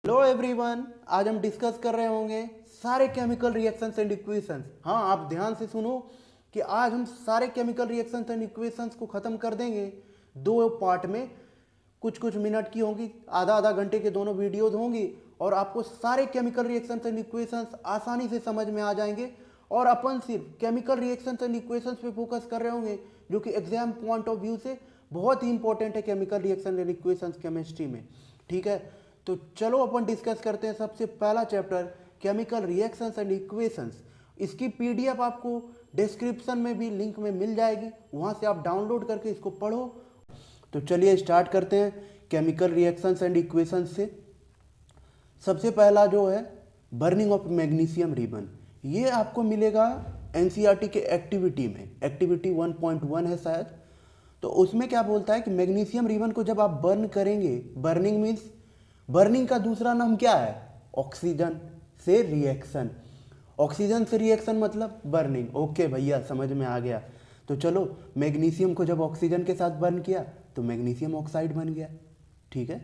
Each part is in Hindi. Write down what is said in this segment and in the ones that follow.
हेलो एवरीवन, आज हम डिस्कस कर रहे होंगे सारे केमिकल रिएक्शंस एंड इक्वेशंस। हाँ, आप ध्यान से सुनो कि आज हम सारे केमिकल रिएक्शंस एंड इक्वेशंस को ख़त्म कर देंगे दो पार्ट में। कुछ कुछ मिनट की होंगी, आधा आधा घंटे के दोनों वीडियोज होंगी और आपको सारे केमिकल रिएक्शंस एंड इक्वेशंस आसानी से समझ में आ जाएंगे। और अपन सिर्फ केमिकल रिएक्शंस एंड इक्वेशंस पे फोकस कर रहे होंगे, जो कि एग्जाम पॉइंट ऑफ व्यू से बहुत ही इंपॉर्टेंट है chemical reaction and equations chemistry में। ठीक है, तो चलो अपन डिस्कस करते हैं सबसे पहला chapter chemical reactions and equations. इसकी पीडीएफ आपको डिस्क्रिप्शन में भी लिंक में मिल जाएगी, वहाँ से आप डाउनलोड करके इसको पढ़ो। तो चलिए स्टार्ट करते हैं केमिकल रिएक्शंस एंड इक्वेशंस से। सबसे पहला जो है बर्निंग ऑफ मैग्नीशियम रिबन, ये आपको मिलेगा एनसीईआरटी के एक्टिविटी में, एक्टिविटी 1.1 है शायद। तो उसमें क्या बोलता है कि मैग्नीशियम रिबन को जब आप बर्न करेंगे, बर्निंग मीन्स, बर्निंग का दूसरा नाम क्या है? ऑक्सीजन से रिएक्शन। ऑक्सीजन से रिएक्शन मतलब बर्निंग। ओके भैया, समझ में आ गया। तो चलो, मैग्नीशियम को जब ऑक्सीजन के साथ बर्न किया तो मैग्नीशियम ऑक्साइड बन गया। ठीक है,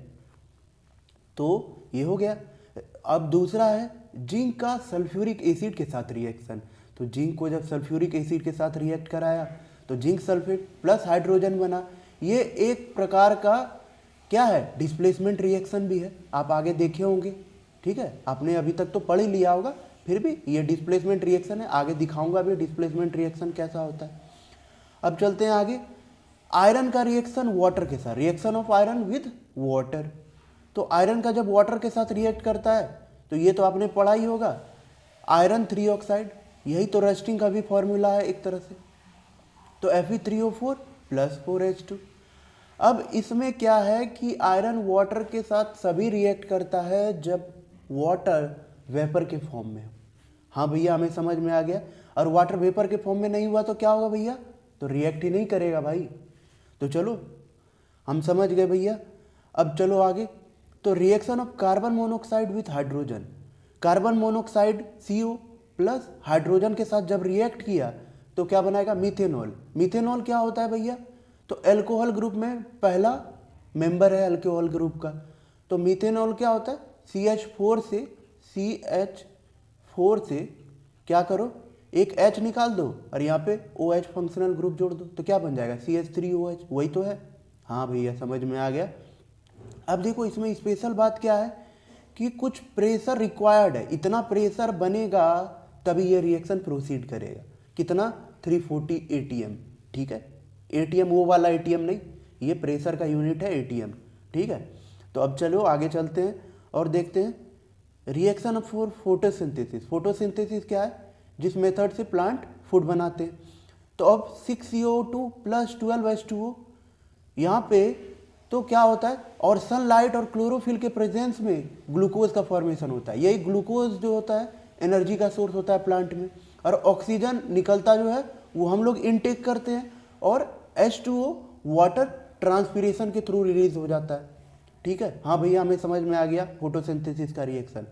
तो ये हो गया। अब दूसरा है जिंक का सल्फ्यूरिक एसिड के साथ रिएक्शन। तो जिंक को जब सल्फ्यूरिक एसिड के साथ रिएक्ट कराया तो जिंक सल्फेट प्लस हाइड्रोजन बना। ये एक प्रकार का क्या है? डिस्प्लेसमेंट रिएक्शन भी है, आप आगे देखे होंगे। ठीक है, आपने अभी तक तो पढ़ ही लिया होगा, फिर भी ये डिस्प्लेसमेंट रिएक्शन है, आगे दिखाऊंगा भी डिस्प्लेसमेंट रिएक्शन कैसा होता है। अब चलते हैं आगे, आयरन का रिएक्शन वाटर के साथ, reaction of iron with water. तो आयरन का जब वाटर के साथ रिएक्ट करता है तो ये तो आपने पढ़ा ही होगा, आयरन 3 ऑक्साइड, यही तो रस्टिंग का भी फॉर्मूला है एक तरह से। तो Fe3O4 प्लस 4H2। अब इसमें क्या है कि आयरन वाटर के साथ सभी रिएक्ट करता है जब वाटर वेपर के फॉर्म में हो। हाँ भैया, हमें समझ में आ गया। और वाटर वेपर के फॉर्म में नहीं हुआ तो क्या होगा भैया? तो रिएक्ट ही नहीं करेगा भाई। तो चलो, हम समझ गए भैया। अब चलो आगे, तो reaction of carbon monoxide with hydrogen. Carbon monoxide CO plus hydrogen के साथ जब रिएक्ट किया तो क्या बनाएगा? मीथेनॉल। मीथेनॉल क्या होता है भैया? तो एल्कोहल ग्रुप में पहला मेंबर है एल्कोहल ग्रुप का। तो मीथेनॉल क्या होता है? CH4 से क्या करो, एक H निकाल दो और यहाँ पे OH फंक्शनल ग्रुप जोड़ दो, तो क्या बन जाएगा? CH3OH। वही तो है। हाँ भैया, समझ में आ गया। अब देखो, इसमें स्पेशल बात क्या है कि कुछ प्रेशर रिक्वायर्ड है, इतना प्रेशर बनेगा तभी ये रिएक्शन प्रोसीड करेगा। कितना? 340 ATM। ठीक है, ATM वो वाला ATM नहीं, ये प्रेशर का यूनिट है ATM। ठीक है, तो अब चलो आगे चलते हैं और देखते हैं रिएक्शन ऑफ फोटोसिंथेसिस। फोटोसिंथेसिस क्या है? जिस मेथड से प्लांट फूड बनाते हैं। तो अब 6CO2 प्लस 12H2O, यहाँ पे तो क्या होता है? और सनलाइट और क्लोरोफिल के प्रेजेंस में ग्लूकोज का फॉर्मेशन होता है। यही ग्लूकोज जो होता है एनर्जी का सोर्स होता है प्लांट में। और ऑक्सीजन निकलता जो है वो हम लोग इनटेक करते हैं, और H2O वाटर ट्रांसपीरेशन के थ्रू रिलीज हो जाता है। ठीक है, हाँ भैया, हमें समझ में आ गया फोटोसिंथेसिस का रिएक्शन।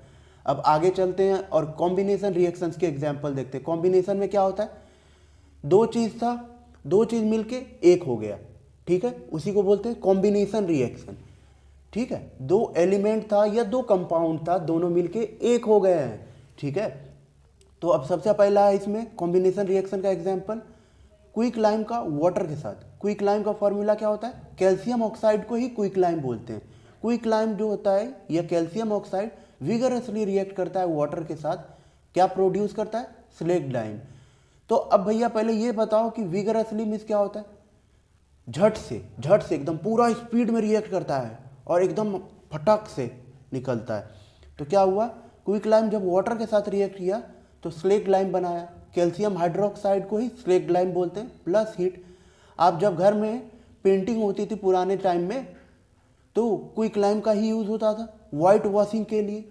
अब आगे चलते हैं और कॉम्बिनेशन रिएक्शंस के एग्जाम्पल देखते हैं। कॉम्बिनेशन में क्या होता है? दो चीज था, दो चीज मिलके एक हो गया। ठीक है, उसी को बोलते हैं कॉम्बिनेशन रिएक्शन। ठीक है, दो एलिमेंट था या दो कंपाउंड था, दोनों मिलके एक हो गए हैं। ठीक है, तो अब सबसे पहला है इसमें कॉम्बिनेशन रिएक्शन का एग्जांपल, क्विक लाइम का वाटर के साथ। क्विक लाइम का फॉर्मूला क्या होता है? कैल्शियम ऑक्साइड को ही क्विक लाइम बोलते हैं। क्विक लाइम जो होता है, यह कैल्शियम ऑक्साइड विगरसली रिएक्ट करता है वाटर के साथ, क्या प्रोड्यूस करता है? Slaked lime. तो अब भैया पहले ये बताओ कि विगरसली मीन्स क्या होता है? झट से एकदम पूरा स्पीड में रिएक्ट करता है और एकदम फटाक से निकलता है। तो क्या हुआ? क्विक लाइम जब वाटर के साथ रिएक्ट किया तो स्लेक्ड लाइम बनाया। कैल्शियम हाइड्रोक्साइड को ही स्लेक्ड लाइम बोलते हैं, प्लस हीट। आप जब घर में पेंटिंग होती थी पुराने टाइम में तो क्विक लाइम का ही यूज़ होता था वाइट वॉशिंग के लिए।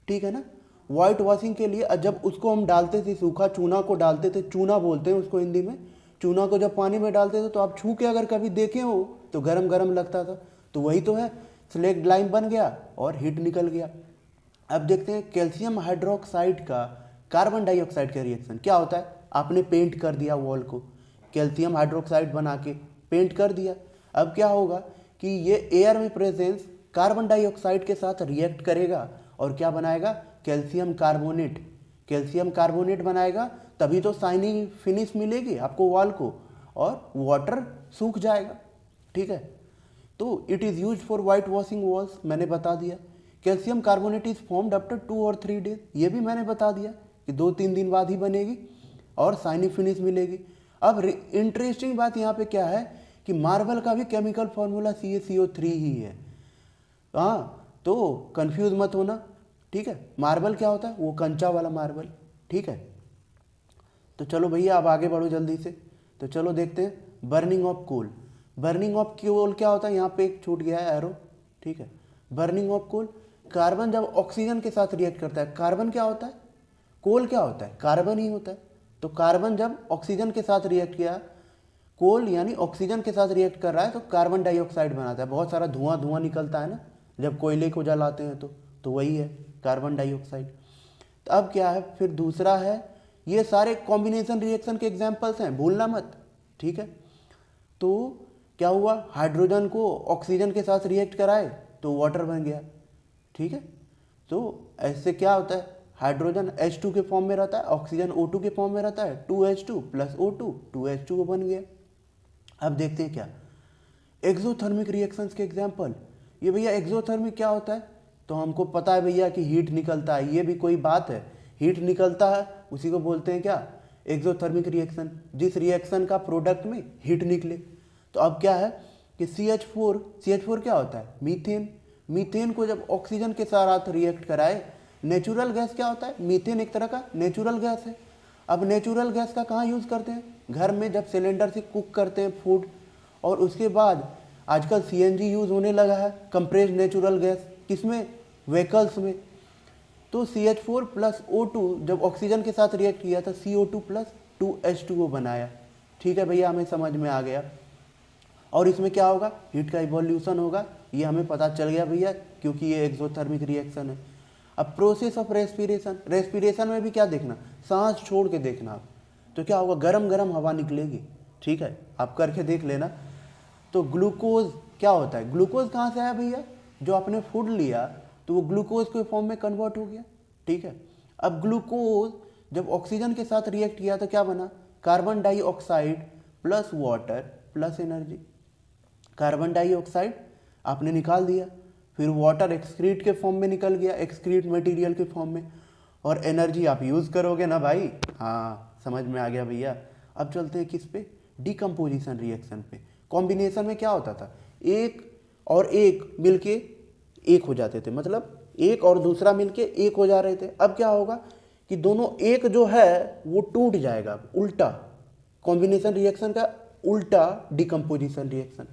ठीक है ना, वाइट वॉशिंग के लिए जब उसको हम डालते थे, सूखा चूना को डालते थे, चूना बोलते हैं उसको हिंदी में। चूना को जब पानी में डालते थे तो आप छू के अगर कभी देखे हो तो गरम गरम लगता था। तो वही तो है, स्लेक्ड लाइम बन गया और हीट निकल गया। अब देखते हैं कैल्शियम हाइड्रोक्साइड का कार्बन डाइऑक्साइड का रिएक्शन क्या होता है। आपने पेंट कर दिया वॉल को, कैल्शियम हाइड्रोक्साइड बना के पेंट कर दिया। अब क्या होगा कि ये एयर में प्रेजेंस कार्बन डाइऑक्साइड के साथ रिएक्ट करेगा और क्या बनाएगा, कैल्शियम कार्बोनेट, कैल्शियम कार्बोनेट बनाएगा, तभी तो शाइनिंग फिनिश मिलेगी आपको वॉल को, और वाटर सूख जाएगा। ठीक है, तो it is use for white washing walls, मैंने बता दिया। Calcium carbonate is formed after 2 और 3 डेज, ये भी मैंने बता दिया कि 2-3 दिन बाद ही बनेगी और शाइनी फिनिश मिलेगी। अब इंटरेस्टिंग बात यहाँ पे क्या है कि मार्बल का भी केमिकल फॉर्मूला CaCO3 ही है। हाँ, तो कंफ्यूज मत होना। ठीक है, मार्बल क्या होता है, वो कंचा वाला मार्बल। ठीक है, तो चलो भैया अब आगे बढ़ो जल्दी से। तो चलो देखते हैं burning of coal. Burning of coal क्या होता है, यहाँ पे एक छूट गया है एरो। ठीक है, बर्निंग ऑफ कोल, कार्बन जब ऑक्सीजन के साथ रिएक्ट करता है, कार्बन क्या होता है, कोल क्या होता है, कार्बन ही होता है। तो कार्बन जब ऑक्सीजन के साथ रिएक्ट किया, कोल यानी ऑक्सीजन के साथ रिएक्ट कर रहा है, तो कार्बन डाइऑक्साइड बनाता है। बहुत सारा धुआं निकलता है ना जब कोयले को जलाते हैं, तो वही है कार्बन डाइऑक्साइड। तो अब क्या है, फिर दूसरा है, ये सारे कॉम्बिनेशन रिएक्शन के एग्जाम्पल्स हैं, भूलना मत। ठीक है, तो क्या हुआ, हाइड्रोजन को ऑक्सीजन के साथ रिएक्ट कराए तो वाटर बन गया। ठीक है, तो ऐसे क्या होता है, हाइड्रोजन H2 के फॉर्म में रहता है, ऑक्सीजन O2 के फॉर्म में रहता है, 2H2 + O2, 2H2O बन गया। अब देखते हैं क्या एक्सोथर्मिक रिएक्शंस के एग्जाम्पल। ये भैया एक्सोथर्मिक क्या होता है, तो हमको पता है भैया कि हीट निकलता है, ये भी कोई बात है, हीट निकलता है, उसी को बोलते हैं क्या, एक्सोथर्मिक रिएक्शन, जिस रिएक्शन का प्रोडक्ट में हीट निकले। तो अब क्या है कि CH4 क्या होता है, मीथेन। मीथेन को जब ऑक्सीजन के साथ रिएक्ट कराए, नेचुरल गैस क्या होता है, मीथेन एक तरह का नेचुरल गैस है। अब नेचुरल गैस का कहाँ यूज़ करते हैं, घर में जब सिलेंडर से कुक करते हैं फूड, और उसके बाद आजकल CNG यूज़ होने लगा है, कंप्रेस्ड नेचुरल गैस, किसमें, व्हीकल्स में। तो CH4 + O2 जब ऑक्सीजन के साथ रिएक्ट किया था, CO2 + 2H2O बनाया। ठीक है भैया, हमें समझ में आ गया। और इसमें क्या होगा, हीट का इवोल्यूशन होगा, ये हमें पता चल गया भैया, क्योंकि ये एक्सोथर्मिक रिएक्शन है। अब प्रोसेस ऑफ रेस्पिरेशन, रेस्पिरेशन में भी क्या देखना, सांस छोड़ के देखना आप, तो क्या होगा, गरम गरम हवा निकलेगी। ठीक है, आप करके देख लेना। तो ग्लूकोज क्या होता है, ग्लूकोज कहाँ से आया भैया, जो आपने फूड लिया तो वो ग्लूकोज के फॉर्म में कन्वर्ट हो गया। ठीक है, अब ग्लूकोज जब ऑक्सीजन के साथ रिएक्ट किया तो क्या बना, carbon dioxide + water + energy. Carbon dioxide आपने निकाल दिया, फिर वाटर एक्सक्रीट के फॉर्म में निकल गया, एक्सक्रीट मटेरियल के फॉर्म में, और एनर्जी आप यूज़ करोगे ना भाई। हाँ, समझ में आ गया भैया। अब चलते हैं किस पे, डिकम्पोजिशन रिएक्शन पे। कॉम्बिनेशन में क्या होता था, एक और एक मिलके एक हो जाते थे, मतलब एक और दूसरा मिलके एक हो जा रहे थे। अब क्या होगा कि दोनों एक जो है वो टूट जाएगा, उल्टा कॉम्बिनेशन रिएक्शन का उल्टा डिकम्पोजिशन रिएक्शन।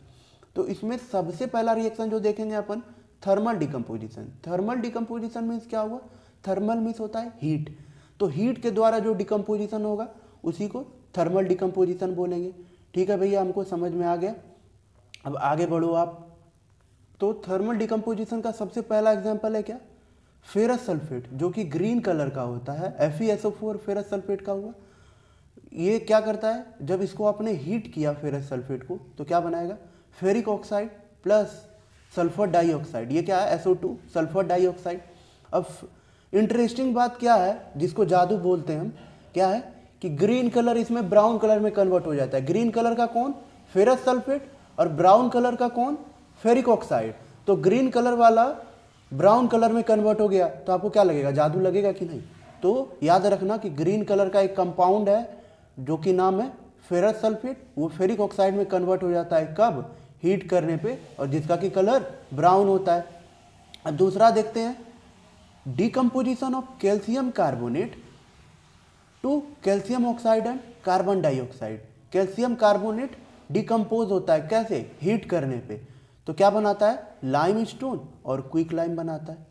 तो इसमें सबसे पहला रिएक्शन जो देखेंगे अपन, thermal decomposition. Thermal decomposition means क्या हुआ, थर्मल मीन्स होता है हीट, तो हीट के द्वारा जो डिकम्पोजिशन होगा उसी को थर्मल डिकम्पोजिशन बोलेंगे। ठीक है भैया, हमको समझ में आ गया। अब आगे बढ़ो आप। तो थर्मल डिकम्पोजिशन का सबसे पहला एग्जाम्पल है क्या, फेरस सल्फेट, जो कि ग्रीन कलर का होता है, FeSO4 फेरस सल्फेट का हुआ। ये क्या करता है, जब इसको आपने हीट किया फेरस सल्फेट को, तो क्या बनाएगा, फेरिक ऑक्साइड + सल्फर डाइऑक्साइड। ये क्या है, SO2 सल्फर डाइऑक्साइड। अब इंटरेस्टिंग बात क्या है, जिसको जादू बोलते हैं हम, क्या है कि ग्रीन कलर इसमें ब्राउन कलर में कन्वर्ट हो जाता है। ग्रीन कलर का कौन, फेरस सल्फेट, और ब्राउन कलर का कौन, फेरिक ऑक्साइड। तो ग्रीन कलर वाला ब्राउन कलर में कन्वर्ट हो गया, तो आपको क्या लगेगा, जादू लगेगा कि नहीं। तो याद रखना कि ग्रीन कलर का एक कंपाउंड है जो कि नाम है फेरस सल्फेट, वो फेरिक ऑक्साइड में कन्वर्ट हो जाता है, कब, हीट करने पे, और जिसका कि कलर ब्राउन होता है। अब दूसरा देखते हैं, decomposition of calcium carbonate to calcium oxide and carbon dioxide. Calcium carbonate decompose होता है, कैसे, हीट करने पे, तो क्या बनाता है, लाइम स्टोन और क्विक लाइम बनाता है।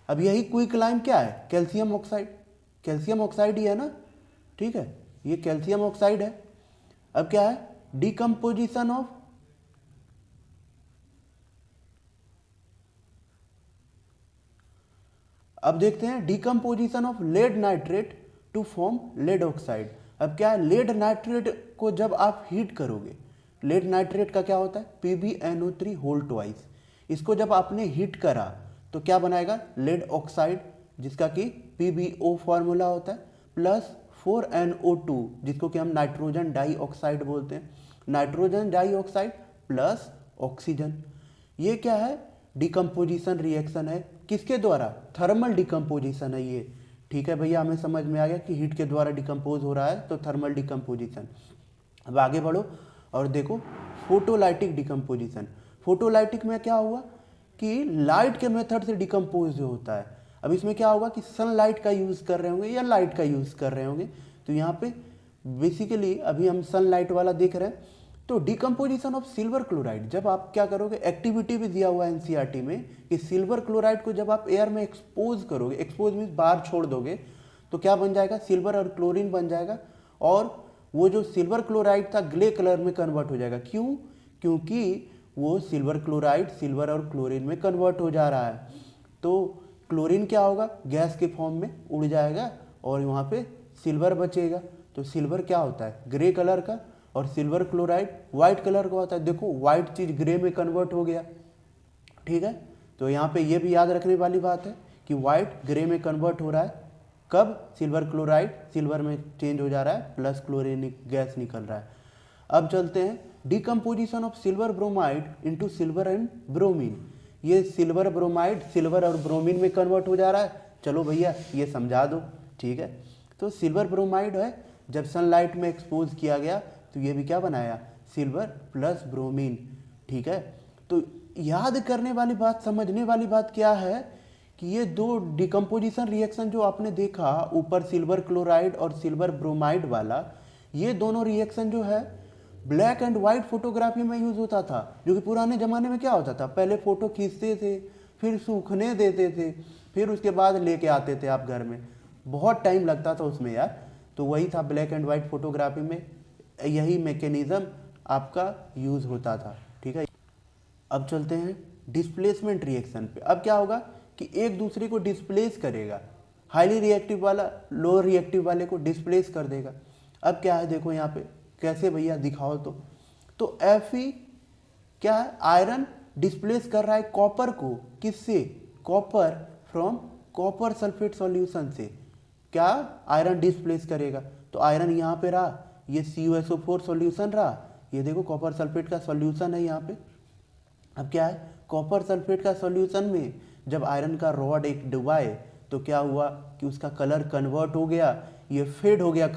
अब यही क्विक लाइम क्या है, कैल्शियम ऑक्साइड, कैल्शियम ऑक्साइड ही है ना। ठीक है, ये कैल्शियम ऑक्साइड है। अब क्या है, डिकम्पोजिशन ऑफ अब देखते हैं decomposition of lead nitrate to form lead oxide. अब क्या है, लेड नाइट्रेट को जब आप हीट करोगे, लेड नाइट्रेट का क्या होता है, PbNO3 होल ट्वाइस। इसको जब आपने हीट करा तो क्या बनाएगा, लेड ऑक्साइड जिसका कि PbO फॉर्मूला होता है, प्लस 4NO2 जिसको कि हम नाइट्रोजन डाइऑक्साइड बोलते हैं, नाइट्रोजन डाइऑक्साइड प्लस ऑक्सीजन। ये क्या है, डिकम्पोजिशन रिएक्शन है, किसके द्वारा, थर्मल डिकम्पोजिशन है ये। ठीक है भैया, हमें समझ में आ गया कि हीट के द्वारा डिकम्पोज हो रहा है तो थर्मल डिकम्पोजिशन। अब आगे बढ़ो और देखो फोटोलाइटिक डिकम्पोजिशन। फोटोलाइटिक में क्या हुआ कि लाइट के मेथड से डिकम्पोज जो होता है। अब इसमें क्या होगा कि सनलाइट का यूज़ कर रहे होंगे या लाइट का यूज़ कर रहे होंगे, तो यहाँ पे बेसिकली अभी हम सनलाइट वाला देख रहे हैं। तो डिकम्पोजिशन ऑफ सिल्वर क्लोराइड, जब आप क्या करोगे, एक्टिविटी भी दिया हुआ है एनसीईआरटी में कि सिल्वर क्लोराइड को जब आप एयर में एक्सपोज करोगे, एक्सपोज मीन्स बाहर छोड़ दोगे, तो क्या बन जाएगा, सिल्वर और क्लोरीन बन जाएगा, और वो जो सिल्वर क्लोराइड था ग्रे कलर में कन्वर्ट हो जाएगा। क्यों, क्योंकि वो सिल्वर क्लोराइड सिल्वर और क्लोरीन में कन्वर्ट हो जा रहा है। तो क्लोरीन क्या होगा, गैस के फॉर्म में उड़ जाएगा और वहाँ पे सिल्वर बचेगा। तो सिल्वर क्या होता है, ग्रे कलर का, और सिल्वर क्लोराइड वाइट कलर का होता है। देखो वाइट चीज़ ग्रे में कन्वर्ट हो गया। ठीक है, तो यहाँ पे ये भी याद रखने वाली बात है कि वाइट ग्रे में कन्वर्ट हो रहा है। कब, सिल्वर क्लोराइड सिल्वर में चेंज हो जा रहा है, प्लस क्लोरीनिक गैस निकल रहा है। अब चलते हैं decomposition of silver bromide into silver and bromine. ये सिल्वर ब्रोमाइड सिल्वर और ब्रोमीन में कन्वर्ट हो जा रहा है। चलो भैया ये समझा दो। ठीक है, तो सिल्वर ब्रोमाइड है, जब सनलाइट में एक्सपोज किया गया तो ये भी क्या बनाया, सिल्वर प्लस ब्रोमीन। ठीक है, तो याद करने वाली बात, समझने वाली बात क्या है कि ये दो डिकम्पोजिशन रिएक्शन जो आपने देखा ऊपर, सिल्वर क्लोराइड और सिल्वर ब्रोमाइड वाला, ये दोनों रिएक्शन जो है ब्लैक एंड वाइट फोटोग्राफी में यूज होता था। जो कि पुराने ज़माने में क्या होता था, पहले फ़ोटो खींचते थे, फिर सूखने देते थे, फिर उसके बाद लेके आते थे आप घर में, बहुत टाइम लगता था उसमें यार। तो वही था ब्लैक एंड वाइट फोटोग्राफी में, यही मैकेनिज्म आपका यूज़ होता था। ठीक है, अब चलते हैं डिस्प्लेसमेंट रिएक्शन पे। अब क्या होगा कि एक दूसरे को डिस्प्लेस करेगा, हाईली रिएक्टिव वाला लो रिएक्टिव वाले को डिस्प्लेस कर देगा। अब क्या है, देखो यहाँ पे कैसे भैया दिखाओ तो Fe क्या है, आयरन डिस्प्लेस कर रहा है कॉपर को, किससे, copper from copper sulphate solution से। क्या आयरन डिस्प्लेस करेगा, तो आयरन यहाँ पे रहा, ये CuSO4 सॉल्यूशन रहा, ये देखो कॉपर सल्फेट का सॉल्यूशन है यहाँ पे। अब क्या है, कॉपर सल्फेट का सॉल्यूशन में जब आयरन का रॉड एक डुबाए तो क्या हुआ कि उसका कलर कन्वर्ट हो गया, ये फेड हो गया,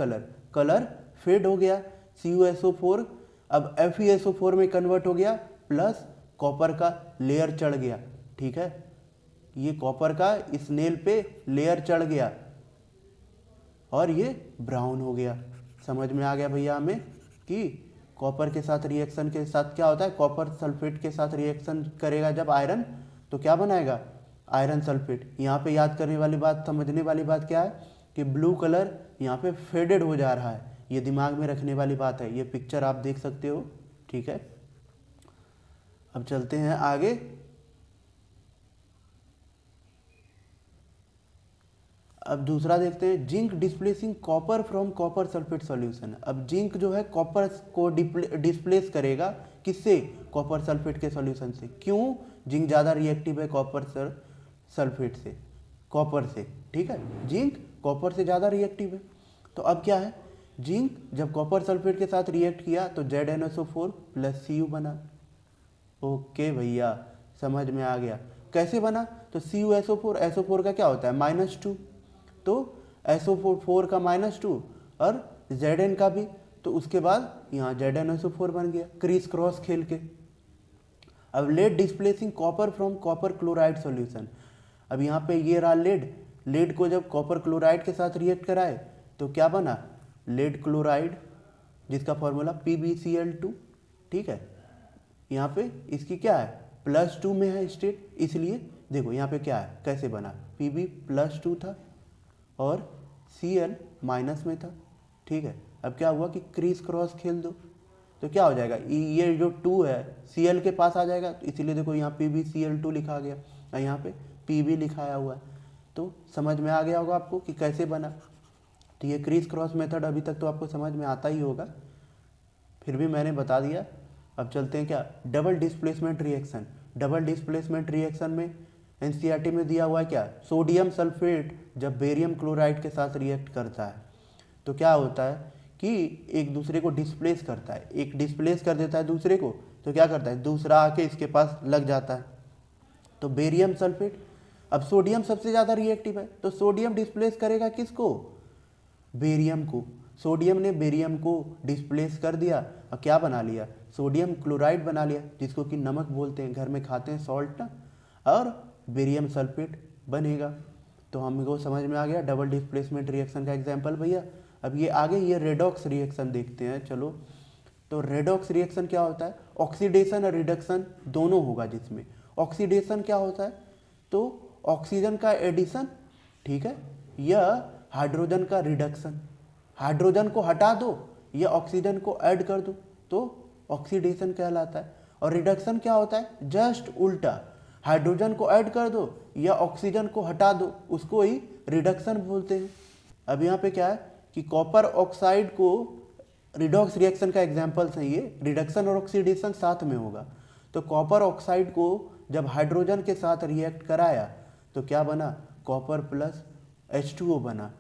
कलर फेड हो गया। CuSO4 अब FeSO4 में कन्वर्ट हो गया, प्लस कॉपर का लेयर चढ़ गया। ठीक है, ये कॉपर का इस नेल पे लेयर चढ़ गया और ये ब्राउन हो गया। समझ में आ गया भैया हमें कि कॉपर के साथ रिएक्शन के साथ क्या होता है, कॉपर सल्फेट के साथ रिएक्शन करेगा जब आयरन, तो क्या बनाएगा, आयरन सल्फेट। यहाँ पे याद करने वाली बात, समझने वाली बात क्या है कि ब्लू कलर यहाँ पे फेडेड हो जा रहा है, ये दिमाग में रखने वाली बात है। ये पिक्चर आप देख सकते हो। ठीक है, अब चलते हैं आगे। अब दूसरा देखते हैं, zinc displacing copper from copper sulphate solution. अब जिंक जो है कॉपर को डिस्प्लेस करेगा, किससे, कॉपर सल्फेट के सॉल्यूशन से। क्यों, जिंक ज़्यादा रिएक्टिव है कॉपर सल्फेट से, कॉपर से। ठीक है, जिंक कॉपर से ज़्यादा रिएक्टिव है। तो अब क्या है, जिंक जब कॉपर सल्फेट के साथ रिएक्ट किया तो ZnSO4 प्लस Cu बना। ओके भैया, समझ में आ गया कैसे बना। तो CuSO4, SO4 का क्या होता है -2, तो SO4 का -2 और Zn का भी, तो उसके बाद यहाँ ZnSO4 बन गया, क्रीस क्रॉस खेल के। अब lead displacing copper from copper chloride solution. अब यहाँ पे ये रहा लेड को जब कॉपर क्लोराइड के साथ रिएक्ट कराए तो क्या बना, लेड क्लोराइड, जिसका फॉर्मूला PbCl2। ठीक है, यहाँ पे इसकी क्या है, +2 में है स्टेट, इसलिए देखो यहाँ पे क्या है, कैसे बना, Pb +2 था और Cl माइनस में था। ठीक है, अब क्या हुआ कि क्रीस क्रॉस खेल दो तो क्या हो जाएगा, ये जो 2 है Cl के पास आ जाएगा, तो इसीलिए देखो यहाँ PbCl2 लिखा गया और यहाँ पे Pb लिखाया हुआ है। तो समझ में आ गया होगा आपको कि कैसे बना। तो ये क्रीस क्रॉस मेथड अभी तक तो आपको समझ में आता ही होगा, फिर भी मैंने बता दिया। अब चलते हैं क्या, double displacement reaction. Double displacement reaction में एनसीईआरटी में दिया हुआ है क्या, सोडियम सल्फेट जब बेरियम क्लोराइड के साथ रिएक्ट करता है तो क्या होता है कि एक दूसरे को डिस्प्लेस करता है, एक डिस्प्लेस कर देता है दूसरे को, तो क्या करता है दूसरा आके इसके पास लग जाता है। तो बेरियम सल्फेट, अब सोडियम सबसे ज़्यादा रिएक्टिव है तो सोडियम डिस्प्लेस करेगा किसको, बेरियम को। सोडियम ने बेरियम को डिस्प्लेस कर दिया और क्या बना लिया, सोडियम क्लोराइड बना लिया, जिसको कि नमक बोलते हैं, घर में खाते हैं सॉल्ट ना, और बेरियम सल्फेट बनेगा। तो हमको समझ में आ गया डबल डिस्प्लेसमेंट रिएक्शन का एग्जाम्पल भैया। अब ये आगे ये रेडॉक्स रिएक्शन देखते हैं चलो। तो रेडॉक्स रिएक्शन क्या होता है, ऑक्सीडेशन और रिडक्शन दोनों होगा, जिसमें ऑक्सीडेशन क्या होता है तो ऑक्सीजन का एडिशन, ठीक है, या हाइड्रोजन का रिडक्शन, हाइड्रोजन को हटा दो या ऑक्सीजन को ऐड कर दो तो ऑक्सीडेशन कहलाता है। और रिडक्शन क्या होता है, जस्ट उल्टा, हाइड्रोजन को ऐड कर दो या ऑक्सीजन को हटा दो, उसको ही रिडक्शन बोलते हैं। अब यहाँ पे क्या है कि कॉपर ऑक्साइड को, रिडॉक्स रिएक्शन का एग्जाम्पल है ये, रिडक्शन और ऑक्सीडेशन साथ में होगा। तो कॉपर ऑक्साइड को जब हाइड्रोजन के साथ रिएक्ट कराया तो क्या बना, कॉपर प्लस H2O बना।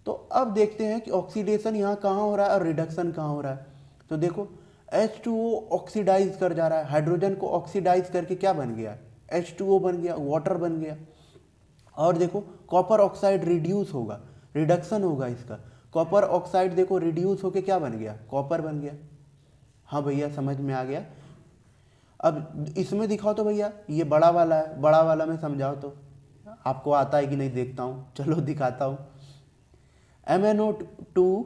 तो अब देखते हैं कि ऑक्सीडेशन यहाँ कहाँ हो रहा है और रिडक्शन कहाँ हो रहा है। तो देखो H2O ऑक्सीडाइज कर जा रहा है, हाइड्रोजन को ऑक्सीडाइज करके क्या बन गया, H2O बन गया, वाटर बन गया। और देखो कॉपर ऑक्साइड रिड्यूस होगा, रिडक्शन होगा इसका, कॉपर ऑक्साइड देखो रिड्यूस होके क्या बन गया, कॉपर बन गया। हाँ भैया समझ में आ गया। अब इसमें दिखाओ तो भैया, ये बड़ा वाला है, बड़ा वाला में समझाओ तो, आपको आता है कि नहीं देखता हूँ, चलो दिखाता हूँ। MnO2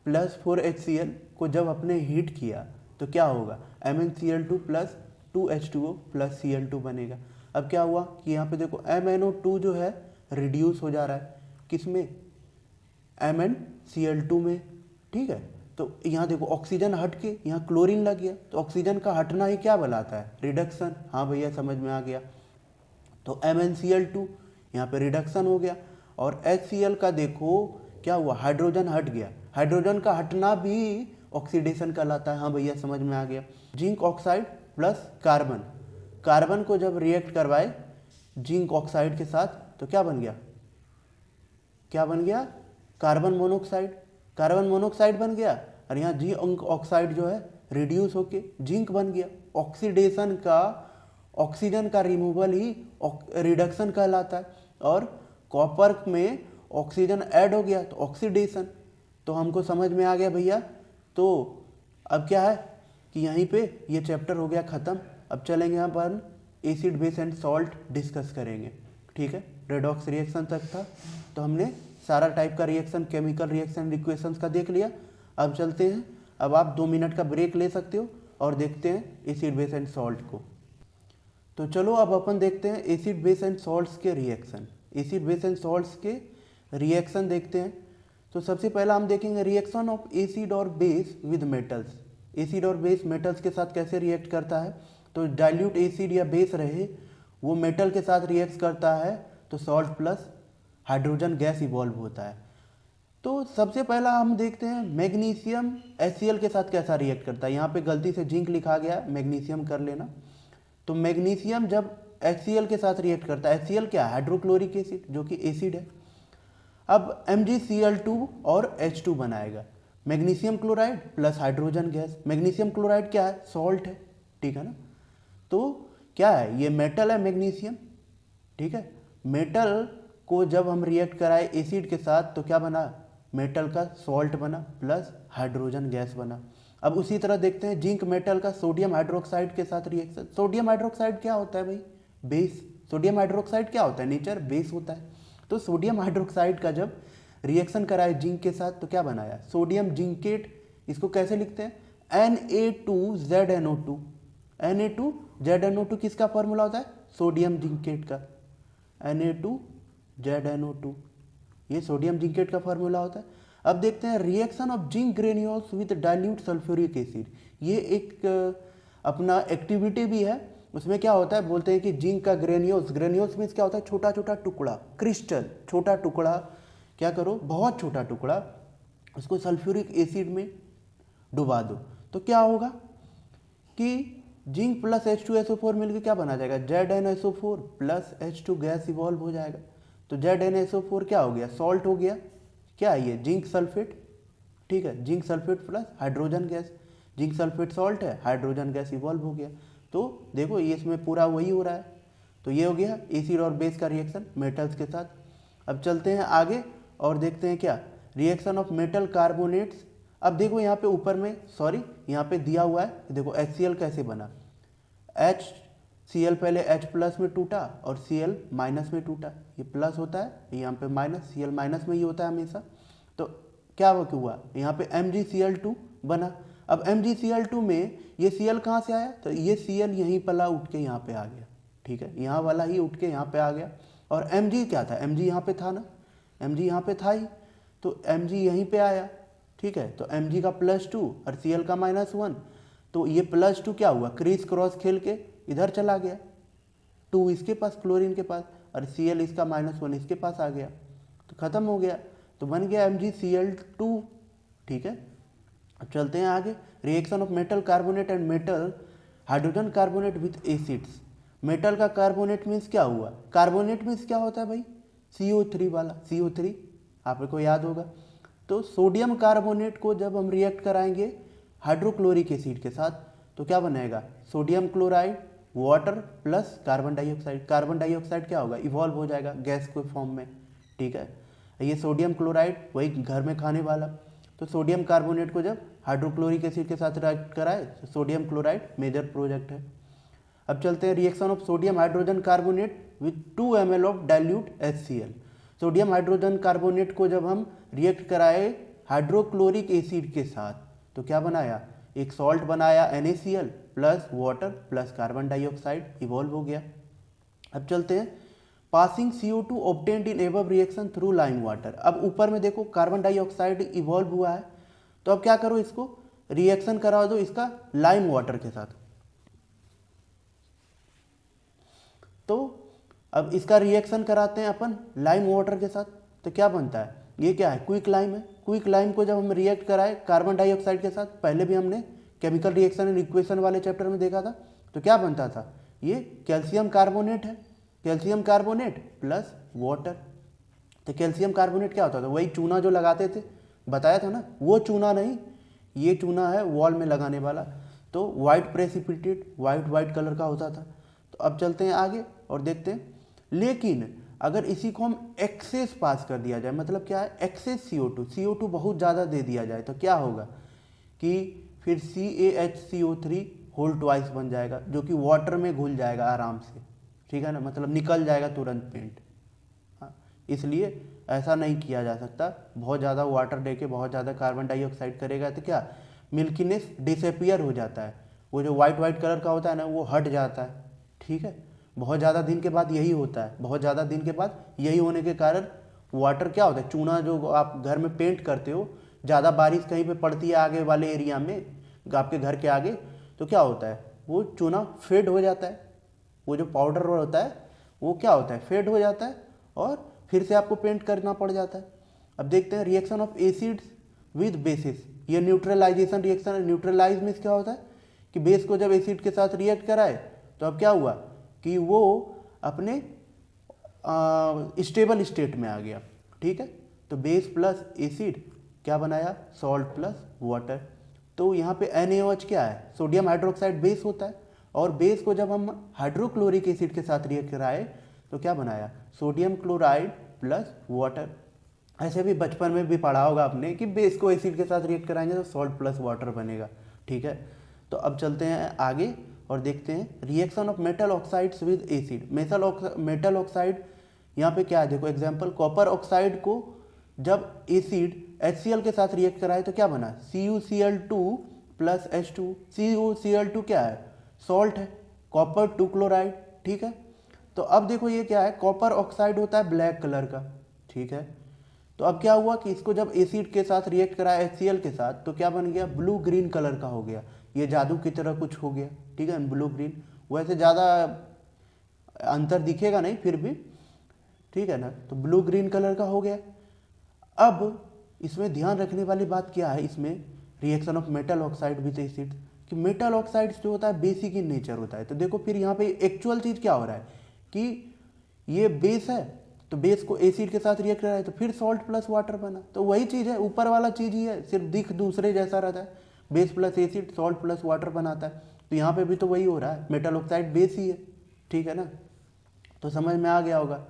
प्लस 4HCl को जब अपने हीट किया तो क्या होगा, MnCl2 plus 2H2O plus Cl2 बनेगा। अब क्या हुआ कि यहाँ पे देखो MnO2 जो है रिड्यूस हो जा रहा है, किसमें, MnCl2 में, ठीक है। तो यहाँ देखो ऑक्सीजन हट के यहाँ क्लोरीन लग गया, तो ऑक्सीजन का हटना ही क्या बनाता है, रिडक्शन। हाँ भैया समझ में आ गया। तो MnCl2 यहाँ पे रिडक्शन हो गया, और HCl का देखो क्या हुआ, हाइड्रोजन हट गया, हाइड्रोजन का हटना भी ऑक्सीडेशन कहलाता है। हाँ भैया समझ में आ गया। Zinc oxide plus carbon, carbon को जब रिएक्ट करवाए जिंक ऑक्साइड के साथ तो क्या बन गया, क्या बन गया, कार्बन मोनोऑक्साइड, कार्बन मोनोऑक्साइड बन गया। और यहाँ जिंक ऑक्साइड जो है रिड्यूस होके जिंक बन गया। ऑक्सीडेशन का, ऑक्सीजन का रिमूवल ही रिडक्शन कहलाता है, और कॉपर में ऑक्सीजन ऐड हो गया तो ऑक्सीडेशन। तो हमको समझ में आ गया भैया। तो अब क्या है कि यहीं पे ये चैप्टर हो गया ख़त्म। अब चलेंगे यहाँ पर acid base and salt discuss करेंगे, ठीक है। रेडॉक्स रिएक्शन तक था तो हमने सारा टाइप का रिएक्शन, केमिकल रिएक्शन इक्वेशंस का देख लिया। अब चलते हैं, अब आप 2 मिनट का ब्रेक ले सकते हो और देखते हैं एसिड बेस एंड सॉल्ट को। तो चलो अब अपन देखते हैं एसिड बेस एंड सॉल्ट्स के reaction, acid base and salts के रिएक्शन देखते हैं। तो सबसे पहला हम देखेंगे रिएक्शन ऑफ एसिड और बेस विद मेटल्स। एसिड और बेस मेटल्स के साथ कैसे रिएक्ट करता है। तो डाइल्यूट एसिड या बेस रहे वो मेटल के साथ रिएक्ट करता है तो salt plus hydrogen gas evolve होता है। तो सबसे पहला हम देखते हैं मैग्नीशियम HCl के साथ कैसा रिएक्ट करता है। यहाँ पे गलती से जिंक लिखा गया, मैग्नीशियम कर लेना। तो मैग्नीशियम जब HCl के साथ रिएक्ट करता है, HCl क्या है, हाइड्रोक्लोरिक एसिड जो कि एसिड है। अब MgCl2 और H2 बनाएगा, magnesium chloride plus hydrogen gas. Magnesium chloride क्या है, सॉल्ट है, ठीक है ना। तो क्या है, ये मेटल है मैग्नीशियम, ठीक है। मेटल को जब हम रिएक्ट कराए एसिड के साथ तो क्या बना, मेटल का सॉल्ट बना प्लस हाइड्रोजन गैस बना। अब उसी तरह देखते हैं जिंक मेटल का सोडियम हाइड्रोक्साइड के साथ रिएक्शन। सोडियम हाइड्रोक्साइड क्या होता है भाई, बेस। सोडियम हाइड्रोक्साइड क्या होता है, नेचर बेस होता है। तो सोडियम हाइड्रोक्साइड का जब रिएक्शन कराए जिंक के साथ तो क्या बनाया, सोडियम जिंकेट। इसको कैसे लिखते हैं, Na2ZNO2। Na2ZNO2 किसका फॉर्मूला होता है, सोडियम जिंकेट का, Na2ZNO2 ये सोडियम जिंकेट का फॉर्मूला होता है। अब देखते हैं reaction of zinc granules with dilute sulphuric acid. ये एक अपना एक्टिविटी भी है। उसमें क्या होता है, बोलते हैं कि जिंक का ग्रेन्यूल्स, ग्रेन्यूल्स मीन्स क्या होता है, छोटा छोटा टुकड़ा, क्रिस्टल, छोटा टुकड़ा, क्या करो, बहुत छोटा टुकड़ा, उसको सल्फ्यूरिक एसिड में डुबा दो। तो क्या होगा कि जिंक प्लस H2SO4 मिलकर क्या बना जाएगा, ZnSO4 plus H2 gas evolve हो जाएगा। तो ZnSO4 क्या हो गया, सॉल्ट हो गया। क्या है ये, जिंक सल्फेट, ठीक है, zinc sulphate plus hydrogen gas, zinc sulphate salt है, हाइड्रोजन गैस इवॉल्व हो गया। तो देखो ये इसमें पूरा वही हो रहा है। तो ये हो गया एसिड और बेस का रिएक्शन मेटल्स के साथ। अब चलते हैं आगे और देखते हैं क्या, रिएक्शन ऑफ मेटल कार्बोनेट्स। अब देखो यहाँ पे ऊपर में, सॉरी यहाँ पे दिया हुआ है, देखो HCl कैसे बना, HCl पहले H प्लस में टूटा और Cl माइनस में टूटा, ये प्लस होता है, यहाँ पे माइनस, Cl माइनस में ही होता है हमेशा। तो क्या हुआ, यहाँ पे MgCl2 बना। अब MgCl2 में ये Cl कहाँ से आया, तो ये Cl यहीं पला उठ के यहाँ पे आ गया, ठीक है, यहाँ वाला ही उठ के यहाँ पे आ गया। और Mg क्या था, Mg यहाँ पे था ना, Mg यहाँ पे था ही, तो Mg यहीं पे आया, ठीक है। तो Mg का +2 और Cl का -1, तो ये +2 क्या हुआ, क्रीज क्रॉस खेल के इधर चला गया, 2 इसके पास क्लोरीन के पास, और Cl इसका -1 इसके पास आ गया, तो खत्म हो गया, तो बन गया MgCl2, ठीक है। अब चलते हैं आगे, reaction of metal carbonate and metal hydrogen carbonate with acids. Metal का कार्बोनेट मीन्स क्या हुआ, कार्बोनेट मीन्स क्या होता है भाई, CO3 वाला, CO3 आपको याद होगा। तो सोडियम कार्बोनेट को जब हम रिएक्ट कराएंगे हाइड्रोक्लोरिक एसिड के साथ, तो क्या बनेगा, sodium chloride, water plus carbon dioxide. Carbon dioxide क्या होगा, इवॉल्व हो जाएगा गैस के फॉर्म में, ठीक है। ये सोडियम क्लोराइड वही घर में खाने वाला, तो सोडियम कार्बोनेट को जब हाइड्रोक्लोरिक एसिड के साथ रिएक्ट कराए तो सोडियम क्लोराइड मेजर प्रोडक्ट है। अब चलते हैं reaction of sodium hydrogen carbonate with 2 ml of dilute HCl। Sodium hydrogen carbonate को जब हम रिएक्ट कराए हाइड्रोक्लोरिक एसिड के साथ, तो क्या बनाया, एक सॉल्ट बनाया NaCl plus water plus carbon dioxide evolve हो गया। अब चलते हैं, पासिंग CO2 ऑब्टेन्ड इन above reaction through lime water. अब ऊपर में देखो कार्बन डाइऑक्साइड इवॉल्व हुआ है, तो अब क्या करो, इसको रिएक्शन करा दो इसका लाइम वाटर के साथ। तो अब इसका रिएक्शन कराते हैं अपन लाइम वाटर के साथ, तो क्या बनता है, ये क्या है, क्विक लाइम है। क्विक लाइम को जब हम रिएक्ट कराए कार्बन डाइऑक्साइड के साथ, पहले भी हमने केमिकल रिएक्शन एंड इक्वेशन वाले चैप्टर में देखा था, तो क्या बनता था, ये कैल्शियम कार्बोनेट है, कैल्शियम कार्बोनेट प्लस वाटर। तो कैल्शियम कार्बोनेट क्या होता था, वही चूना जो लगाते थे, बताया था ना, वो चूना नहीं, ये चूना है वॉल में लगाने वाला, तो वाइट प्रेसिपिटेट, वाइट कलर का होता था। तो अब चलते हैं आगे और देखते हैं, लेकिन अगर इसी को हम एक्सेस पास कर दिया जाए, मतलब क्या है, एक्सेस CO2 बहुत ज़्यादा दे दिया जाए, तो क्या होगा कि फिर CaHCO3 होल ट्वाइस बन जाएगा, जो कि वाटर में घुल जाएगा आराम से, ठीक है ना, मतलब निकल जाएगा तुरंत पेंट। हाँ, इसलिए ऐसा नहीं किया जा सकता, बहुत ज़्यादा वाटर दे के बहुत ज़्यादा कार्बन डाइऑक्साइड करेगा तो क्या, मिल्कीनेस डिसअपियर हो जाता है, वो जो वाइट कलर का होता है ना, वो हट जाता है, ठीक है। बहुत ज़्यादा दिन के बाद यही होता है, बहुत ज़्यादा दिन के बाद यही होने के कारण वाटर क्या होता है, चूना जो आप घर में पेंट करते हो, ज़्यादा बारिश कहीं पे पड़ती है आगे वाले एरिया में, आपके घर के आगे, तो क्या होता है, वो चूना फेड हो जाता है, वो जो पाउडर होता है वो क्या होता है, फेड हो जाता है, और फिर से आपको पेंट करना पड़ जाता है। अब देखते हैं reaction of acids with basis, ये न्यूट्रलाइजेशन रिएक्शन। न्यूट्रलाइज मीन्स क्या होता है कि बेस को जब एसिड के साथ रिएक्ट कराए, तो अब क्या हुआ कि वो अपने स्टेबल स्टेट में आ गया, ठीक है। तो बेस प्लस एसिड क्या बनाया, सॉल्ट प्लस वाटर। तो यहाँ पे NaOH क्या है, सोडियम हाइड्रोक्साइड बेस होता है, और बेस को जब हम हाइड्रोक्लोरिक एसिड के साथ रिएक्ट कराए तो क्या बनाया, सोडियम क्लोराइड प्लस वाटर। ऐसे भी बचपन में भी पढ़ा होगा आपने कि बेस को एसिड के साथ रिएक्ट कराएंगे तो सॉल्ट प्लस वाटर बनेगा, ठीक है। तो अब चलते हैं आगे और देखते हैं reaction of metal oxides with acid. Metal oxide यहाँ पे क्या है, देखो एग्जांपल, कॉपर ऑक्साइड को जब एसिड HCl के साथ रिएक्ट कराए तो क्या बना, CuCl2 प्लस H2। CuCl2 क्या है, सॉल्ट है, कॉपर 2 क्लोराइड, ठीक है। तो अब देखो ये क्या है, कॉपर ऑक्साइड होता है ब्लैक कलर का, ठीक है। तो अब क्या हुआ कि इसको जब एसिड के साथ रिएक्ट कराया HCl के साथ, तो क्या बन गया, ब्लू ग्रीन कलर का हो गया, ये जादू की तरह कुछ हो गया, ठीक है, ब्लू ग्रीन। वैसे ज़्यादा अंतर दिखेगा नहीं फिर भी, ठीक है ना, तो ब्लू ग्रीन कलर का हो गया। अब इसमें ध्यान रखने वाली बात क्या है, इसमें reaction of metal oxide with acid, कि मेटल ऑक्साइड्स जो होता है बेसिक इन नेचर होता है। तो देखो फिर यहाँ पे एक्चुअल चीज़ क्या हो रहा है कि ये बेस है, तो बेस को एसिड के साथ रिएक्ट कर रहा है, तो फिर सॉल्ट प्लस वाटर बना। तो वही चीज़ है, ऊपर वाला चीज़ ही है, सिर्फ दिख दूसरे जैसा रहता है। Base plus acid salt plus water बनाता है। तो यहाँ पे भी तो वही हो रहा है, मेटल ऑक्साइड बेस ही है, ठीक है ना। तो समझ में आ गया होगा।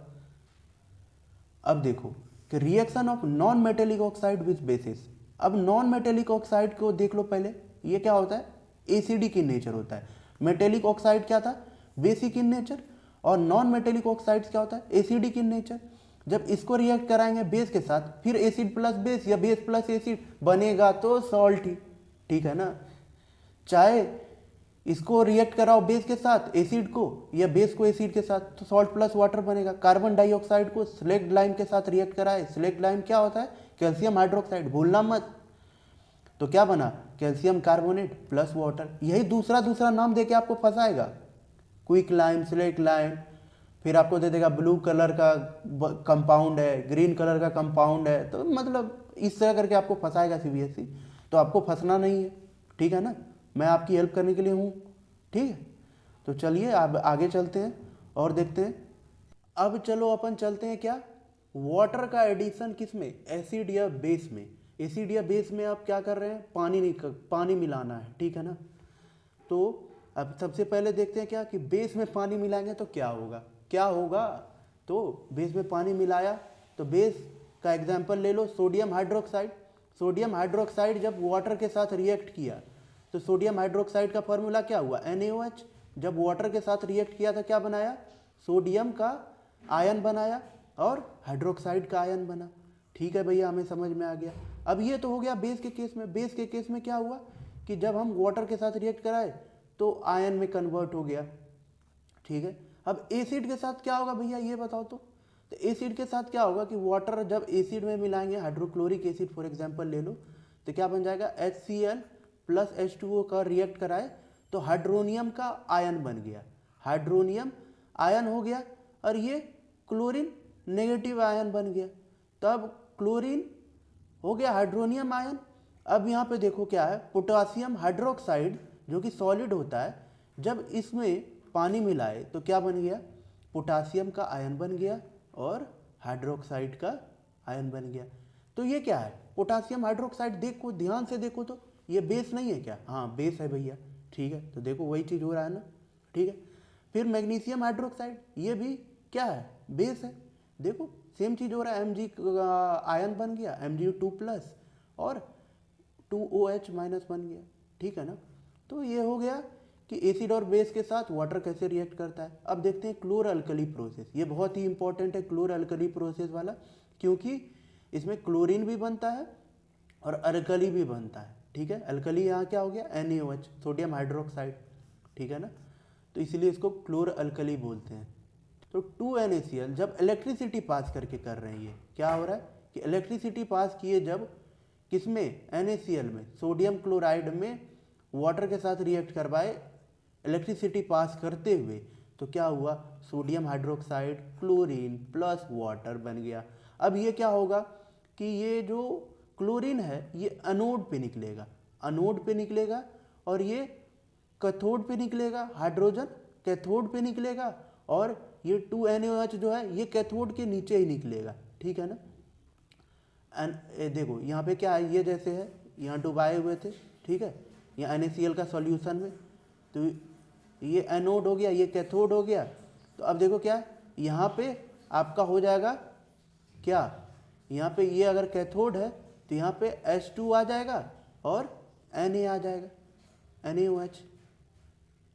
अब देखो कि reaction of non metallic oxide with basis. अब नॉन मेटेलिक ऑक्साइड को देख लो पहले, ये क्या होता है, एसिडिक इन नेचर होता है। मेटेलिक ऑक्साइड क्या था, बेसिक इन नेचर, और नॉन मेटेलिक ऑक्साइड्स क्या होता है, एसिडिक इन नेचर। जब इसको रिएक्ट कराएंगे बेस के साथ, फिर एसिड प्लस बेस या बेस प्लस एसिड बनेगा तो सॉल्ट ही, ठीक है ना। चाहे इसको रिएक्ट कराओ बेस के साथ एसिड को, या बेस को एसिड के साथ, तो सॉल्ट प्लस वाटर बनेगा। कार्बन डाइऑक्साइड को स्लेक्ट लाइम के साथ रिएक्ट कराए, स्लेक्ट लाइम क्या होता है, कैल्शियम हाइड्रोक्साइड, भूलना मत। तो क्या बना, कैल्शियम कार्बोनेट प्लस वाटर। यही दूसरा दूसरा नाम देके आपको फंसाएगा, क्विक लाइम, स्लेक्ट लाइम, फिर आपको दे देगा ब्लू कलर का कंपाउंड है, ग्रीन कलर का कंपाउंड है। तो मतलब इस तरह करके आपको फंसाएगा सीबीएसई। तो आपको फंसना नहीं है, ठीक है ना, मैं आपकी हेल्प करने के लिए हूँ, ठीक है। तो चलिए अब आगे चलते हैं और देखते हैं। अब चलो अपन चलते हैं क्या, वाटर का एडिशन किस में, एसिड या बेस में। एसिड या बेस में आप क्या कर रहे हैं, पानी मिलाना है, ठीक है ना। तो अब सबसे पहले देखते हैं क्या कि बेस में पानी मिलाएंगे तो क्या होगा। तो बेस में पानी मिलाया, तो बेस का एग्जाम्पल ले लो, सोडियम हाइड्रोक्साइड। सोडियम हाइड्रोक्साइड जब वाटर के साथ रिएक्ट किया, तो सोडियम हाइड्रोक्साइड का फॉर्मूला क्या हुआ, NaOH। जब वाटर के साथ रिएक्ट किया था क्या बनाया, सोडियम का आयन बनाया और हाइड्रोक्साइड का आयन बना, ठीक है भैया, हमें समझ में आ गया। अब ये तो हो गया बेस के केस में। बेस के केस में क्या हुआ कि जब हम वाटर के साथ रिएक्ट कराए तो आयन में कन्वर्ट हो गया, ठीक है। अब एसिड के साथ क्या होगा भैया, ये बताओ तो एसिड के साथ क्या होगा कि वाटर जब एसिड में मिलाएंगे, हाइड्रोक्लोरिक एसिड फॉर एग्जांपल ले लो, तो क्या बन जाएगा, HCl प्लस H2O का रिएक्ट कराए तो हाइड्रोनियम का आयन बन गया, हाइड्रोनियम आयन हो गया, और ये क्लोरीन नेगेटिव आयन बन गया। तब क्लोरीन हो गया हाइड्रोनियम आयन। अब यहाँ पे देखो क्या है, पोटासियम हाइड्रोक्साइड जो कि सॉलिड होता है, जब इसमें पानी मिलाए तो क्या बन गया, पोटासियम का आयन बन गया और हाइड्रोक्साइड का आयन बन गया। तो ये क्या है, पोटासियम हाइड्रोक्साइड। देखो ध्यान से देखो तो ये बेस नहीं है क्या, हाँ बेस है भैया, ठीक है। तो देखो वही चीज़ हो रहा है ना, ठीक है। फिर मैग्नीशियम हाइड्रोक्साइड, ये भी क्या है, बेस है। देखो सेम चीज़ हो रहा है, Mg आयन बन गया, Mg2 प्लस और 2OH माइनस बन गया, ठीक है ना। तो ये हो गया कि एसिड और बेस के साथ वाटर कैसे रिएक्ट करता है। अब देखते हैं क्लोर अल्कली प्रोसेस। ये बहुत ही इंपॉर्टेंट है क्लोर अल्कली प्रोसेस वाला, क्योंकि इसमें क्लोरीन भी बनता है और अल्कली भी बनता है, ठीक है। अल्कली यहाँ क्या हो गया, NaOH, सोडियम हाइड्रोक्साइड, ठीक है ना। तो इसीलिए इसको क्लोर अल्कली बोलते हैं। तो 2NaCl जब इलेक्ट्रिसिटी पास करके कर रहे हैं, ये क्या हो रहा है कि इलेक्ट्रिसिटी पास किए जब किसमें, NaCl में, सोडियम क्लोराइड में वाटर के साथ रिएक्ट करवाए इलेक्ट्रिसिटी पास करते हुए, तो क्या हुआ, sodium hydroxide chlorine plus water बन गया। अब ये क्या होगा कि ये जो क्लोरीन है ये एनोड पे निकलेगा, एनोड पे निकलेगा, और ये कैथोड पे निकलेगा, हाइड्रोजन कैथोड पे निकलेगा, और ये 2NaOH जो है ये कैथोड के नीचे ही निकलेगा, ठीक है ना। देखो यहाँ पे क्या है, ये जैसे है, यहाँ डुबाए हुए थे, ठीक है, यहाँ NaCl का सॉल्यूशन में, तो ये एनोड हो गया, ये कैथोड हो गया। तो अब देखो क्या, यहाँ पे आपका हो जाएगा क्या, यहाँ पे ये अगर कैथोड है तो यहाँ पे H2 आ जाएगा और Na आ जाएगा, NaOH।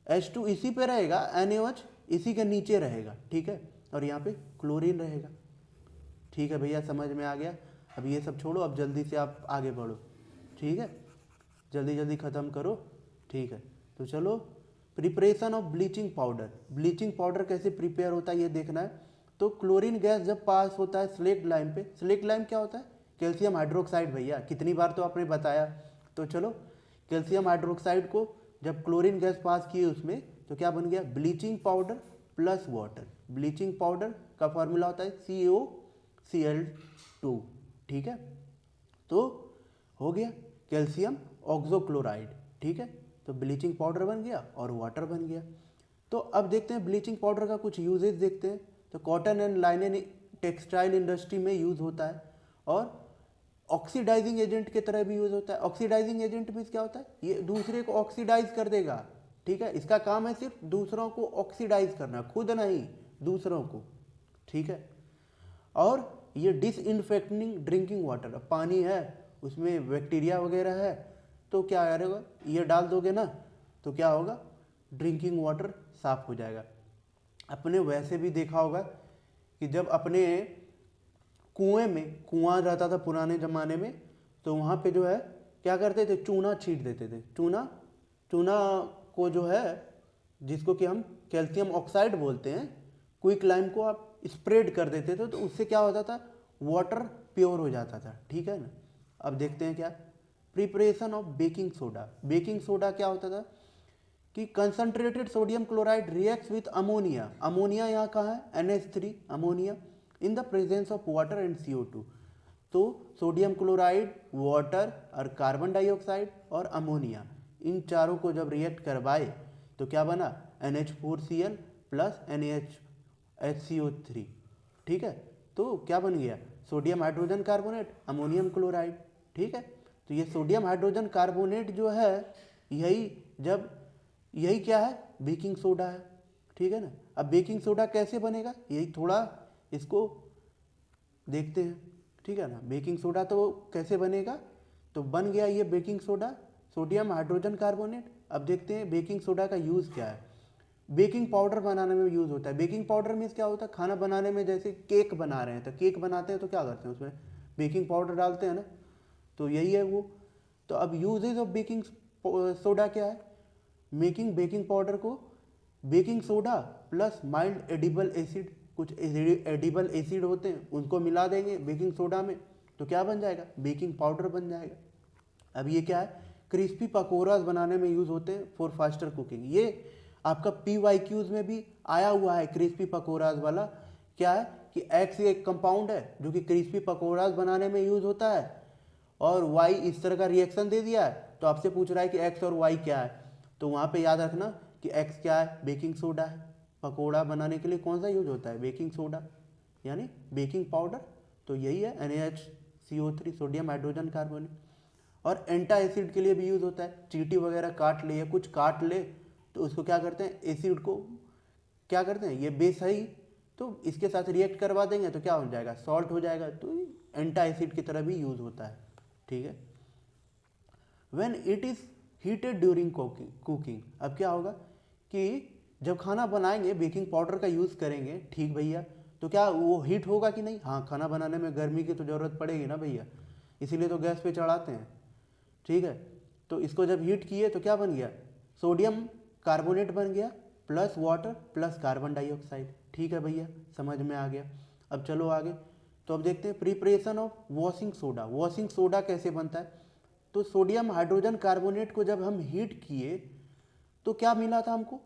H2 इसी पे रहेगा, NaOH इसी के नीचे रहेगा, ठीक है, और यहाँ पे क्लोरीन रहेगा, ठीक है भैया, समझ में आ गया। अब ये सब छोड़ो, अब जल्दी से आप आगे बढ़ो, ठीक है, जल्दी जल्दी ख़त्म करो, ठीक है। तो चलो, preparation of bleaching powder. Bleaching powder कैसे प्रिपेयर होता है ये देखना है। तो क्लोरीन गैस जब पास होता है स्लेक्ट लाइम पे, स्लेक्ट लाइम क्या होता है, कैल्शियम हाइड्रोक्साइड भैया, कितनी बार तो आपने बताया। तो चलो, कैल्शियम हाइड्रोक्साइड को जब क्लोरीन गैस पास किए उसमें, तो क्या बन गया, bleaching powder plus water. Bleaching powder का फॉर्मूला होता है CaOCl2, ठीक है। तो हो गया कैल्शियम ऑक्सोक्लोराइड, ठीक है। तो ब्लीचिंग पाउडर बन गया और वाटर बन गया। तो अब देखते हैं ब्लीचिंग पाउडर का कुछ यूजेज देखते हैं। तो कॉटन एंड लाइनन टेक्सटाइल इंडस्ट्री में यूज़ होता है और ऑक्सीडाइजिंग एजेंट की तरह भी यूज़ होता है। ऑक्सीडाइजिंग एजेंट मीन्स क्या होता है, ये दूसरे को ऑक्सीडाइज कर देगा, ठीक है। इसका काम है सिर्फ दूसरों को ऑक्सीडाइज करना, खुद नहीं दूसरों को, ठीक है। और ये डिसइंफेक्टिंग ड्रिंकिंग वाटर, पानी है उसमें बैक्टीरिया वगैरह है तो क्या करेगा, ये डाल दोगे ना तो क्या होगा, ड्रिंकिंग वाटर साफ हो जाएगा। अपने वैसे भी देखा होगा कि जब अपने कुआं रहता था पुराने ज़माने में, तो वहाँ पे जो है क्या करते थे, चूना छीट देते थे। चूना को जो है, जिसको कि हम कैल्शियम ऑक्साइड बोलते हैं, क्विक लाइम को आप स्प्रेड कर देते थे तो उससे क्या होता था, वाटर प्योर हो जाता था, ठीक है ना। अब देखते हैं क्या, preparation of baking soda. Baking soda क्या होता था कि concentrated sodium chloride reacts with ammonia. Ammonia यहाँ कहाँ है, NH3 ammonia, in the presence of water and CO2। तो सोडियम क्लोराइड, वाटर और कार्बन डाइऑक्साइड और अमोनिया, इन चारों को जब रिएक्ट करवाए तो क्या बना, NH4Cl प्लस HCO3, ठीक है। तो क्या बन गया, sodium hydrogen carbonate, ammonium chloride, ठीक है। तो ये सोडियम हाइड्रोजन कार्बोनेट जो है, यही क्या है, बेकिंग सोडा है, ठीक है ना। अब बेकिंग सोडा कैसे बनेगा, यही थोड़ा इसको देखते हैं, ठीक है ना। बेकिंग सोडा तो कैसे बनेगा, तो बन गया ये baking soda, sodium hydrogen carbonate. अब देखते हैं बेकिंग सोडा का यूज़ क्या है। बेकिंग पाउडर बनाने में यूज़ होता है। बेकिंग पाउडर मीन्स क्या होता है, खाना बनाने में, जैसे केक बना रहे हैं तो केक बनाते हैं तो क्या करते हैं, उसमें बेकिंग पाउडर डालते हैं ना, तो यही है वो। तो अब यूजेज ऑफ बेकिंग सोडा क्या है, मेकिंग बेकिंग पाउडर को baking soda plus mild edible acid, कुछ एडिबल एसिड होते हैं उनको मिला देंगे बेकिंग सोडा में तो क्या बन जाएगा, बेकिंग पाउडर बन जाएगा। अब ये क्या है, क्रिस्पी पकौड़ास बनाने में यूज़ होते हैं फॉर फास्टर कुकिंग। ये आपका PYQs में भी आया हुआ है, क्रिस्पी पकौड़ास वाला। क्या है कि एक्स एक कंपाउंड है जो कि क्रिस्पी पकौड़ास बनाने में यूज़ होता है, और वाई इस तरह का रिएक्शन दे दिया है, तो आपसे पूछ रहा है कि एक्स और वाई क्या है, तो वहाँ पे याद रखना कि एक्स क्या है, बेकिंग सोडा है। पकौड़ा बनाने के लिए कौन सा यूज होता है, बेकिंग सोडा यानी बेकिंग पाउडर, तो यही है NaHCO3 सोडियम हाइड्रोजन कार्बोनेट। और एंटा एसिड के लिए भी यूज़ होता है, चींटी वगैरह काट ले या कुछ काट ले तो उसको क्या करते हैं, एसिड को क्या करते हैं, ये बेस है ही, तो इसके साथ रिएक्ट करवा देंगे तो क्या हो जाएगा, सॉल्ट हो जाएगा, तो एंटा एसिड की तरह भी यूज़ होता है, ठीक है। When it is heated during cooking, अब क्या होगा कि जब खाना बनाएंगे बेकिंग पाउडर का यूज़ करेंगे, ठीक भैया, तो क्या वो हीट होगा कि नहीं, हाँ, खाना बनाने में गर्मी की तो ज़रूरत पड़ेगी ना भैया, इसीलिए तो गैस पे चढ़ाते हैं, ठीक है। तो इसको जब हीट किए तो क्या बन गया, सोडियम कार्बोनेट बन गया plus water plus carbon dioxide, ठीक है भैया, समझ में आ गया। अब चलो आगे, तो अब देखते हैं preparation of washing soda. Washing soda कैसे बनता है, तो सोडियम हाइड्रोजन कार्बोनेट को जब हम हीट किए तो क्या मिला था हमको,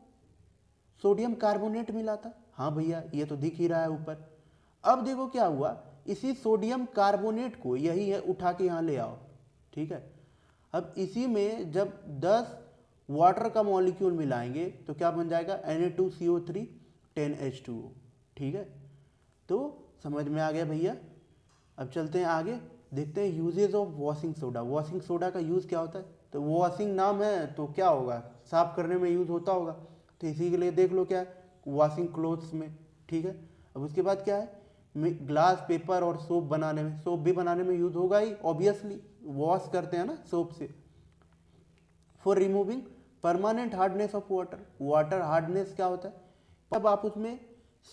सोडियम कार्बोनेट मिला था, हाँ भैया ये तो दिख ही रहा है ऊपर। अब देखो क्या हुआ, इसी सोडियम कार्बोनेट को यही है उठा के यहाँ ले आओ, ठीक है। अब इसी में जब 10 वाटर का मॉलिक्यूल मिलाएंगे तो क्या बन जाएगा, Na2CO3 10H2O, ठीक है। तो समझ में आ गया भैया। अब चलते हैं आगे, देखते हैं uses of washing soda. Washing soda का यूज़ क्या होता है, तो वॉशिंग नाम है तो क्या होगा, साफ करने में यूज़ होता होगा, तो इसी के लिए देख लो क्या है, वॉशिंग क्लोथ्स में, ठीक है। अब उसके बाद क्या है, ग्लास, पेपर और सोप बनाने में, सोप भी बनाने में यूज़ होगा ही, ऑब्वियसली वॉश करते हैं ना सोप से। For removing permanent hardness of water. Water hardness क्या होता है, तब आप उसमें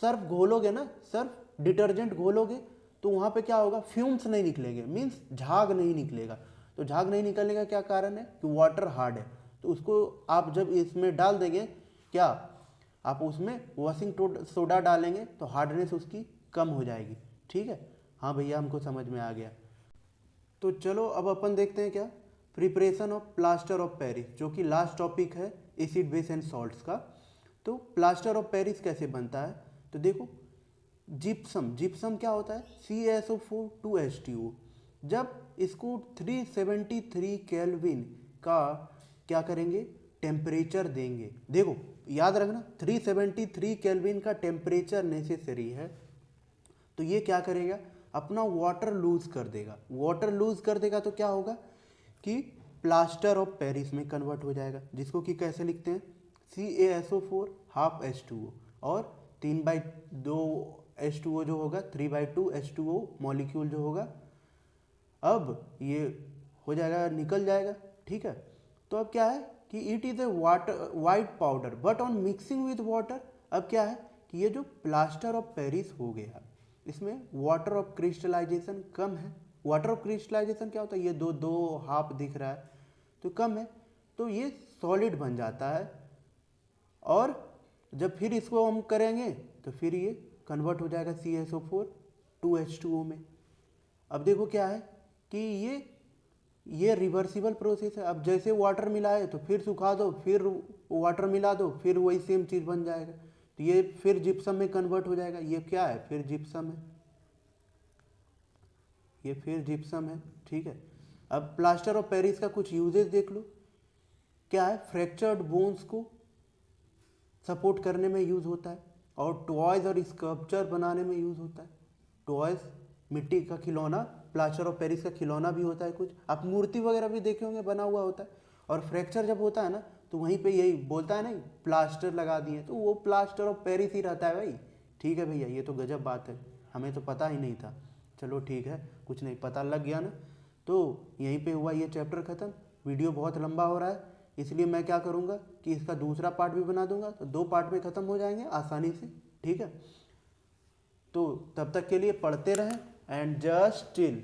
सर्फ घोलोगे ना, सर्फ डिटर्जेंट घोलोगे तो वहाँ पे क्या होगा, फ्यूम्स नहीं निकलेंगे, मीन्स झाग नहीं निकलेगा। तो झाग नहीं निकलने का क्या कारण है कि वाटर हार्ड है, तो उसको आप जब इसमें डाल देंगे, क्या आप उसमें वॉशिंग सोडा डालेंगे तो हार्डनेस उसकी कम हो जाएगी, ठीक है। हाँ भैया हमको समझ में आ गया। तो चलो अब अपन देखते हैं क्या, preparation of plaster of Paris, जो कि लास्ट टॉपिक है एसिड बेस एंड सॉल्ट्स का। तो प्लास्टर ऑफ पेरिस कैसे बनता है, तो देखो जिप्सम, जिप्सम क्या होता है, CaSO4 2H2O। जब इसको 373 केल्विन का क्या करेंगे, टेम्परेचर देंगे। देखो याद रखना 373 केल्विन का टेम्परेचर नेसेसरी है, तो ये क्या करेगा, अपना वाटर लूज कर देगा। वाटर लूज कर देगा तो क्या होगा कि प्लास्टर ऑफ पेरिस में कन्वर्ट हो जाएगा, जिसको कि कैसे लिखते हैं CaSO4 हाफ H2O, और 3/2 H2O जो होगा 3/2 H2O मॉलिक्यूल जो होगा, अब ये हो जाएगा, निकल जाएगा। ठीक है, तो अब क्या है कि it is a water white powder but on mixing with water, अब क्या है कि ये जो प्लास्टर ऑफ पेरिस हो गया, इसमें वाटर ऑफ क्रिस्टलाइजेशन कम है। वाटर ऑफ क्रिस्टलाइजेशन क्या होता है, ये दो दो हाफ दिख रहा है तो कम है, तो ये सॉलिड बन जाता है, और जब फिर इसको हम करेंगे तो फिर ये कन्वर्ट हो जाएगा CaSO4 2H2O में। अब देखो क्या है कि ये रिवर्सिबल प्रोसेस है। अब जैसे वाटर मिलाए तो फिर सुखा दो, फिर वाटर मिला दो, फिर वही सेम चीज़ बन जाएगा, तो ये फिर जिप्सम में कन्वर्ट हो जाएगा। ये क्या है, फिर जिप्सम है, ये फिर जिप्सम है। ठीक है, अब प्लास्टर ऑफ पेरिस का कुछ यूजेस देख लो। क्या है, फ्रैक्चर्ड बोन्स को सपोर्ट करने में यूज़ होता है, और टॉयज़ और स्कल्पचर बनाने में यूज़ होता है। टॉयज़ मिट्टी का खिलौना, प्लास्टर ऑफ पेरिस का खिलौना भी होता है कुछ, आप मूर्ति वगैरह भी देखे होंगे बना हुआ होता है। और फ्रैक्चर जब होता है ना तो वहीं पे यही बोलता है नहीं प्लास्टर लगा दिए, तो वो प्लास्टर ऑफ पेरिस ही रहता है भाई। ठीक है भैया, ये तो गजब बात है, हमें तो पता ही नहीं था। चलो ठीक है, कुछ नहीं, पता लग गया ना। तो यहीं पे हुआ ये चैप्टर ख़त्म। वीडियो बहुत लंबा हो रहा है, इसलिए मैं क्या करूँगा कि इसका दूसरा पार्ट भी बना दूंगा, तो 2 पार्ट में ख़त्म हो जाएंगे आसानी से। ठीक है, तो तब तक के लिए पढ़ते रहें एंड जस्ट चिल।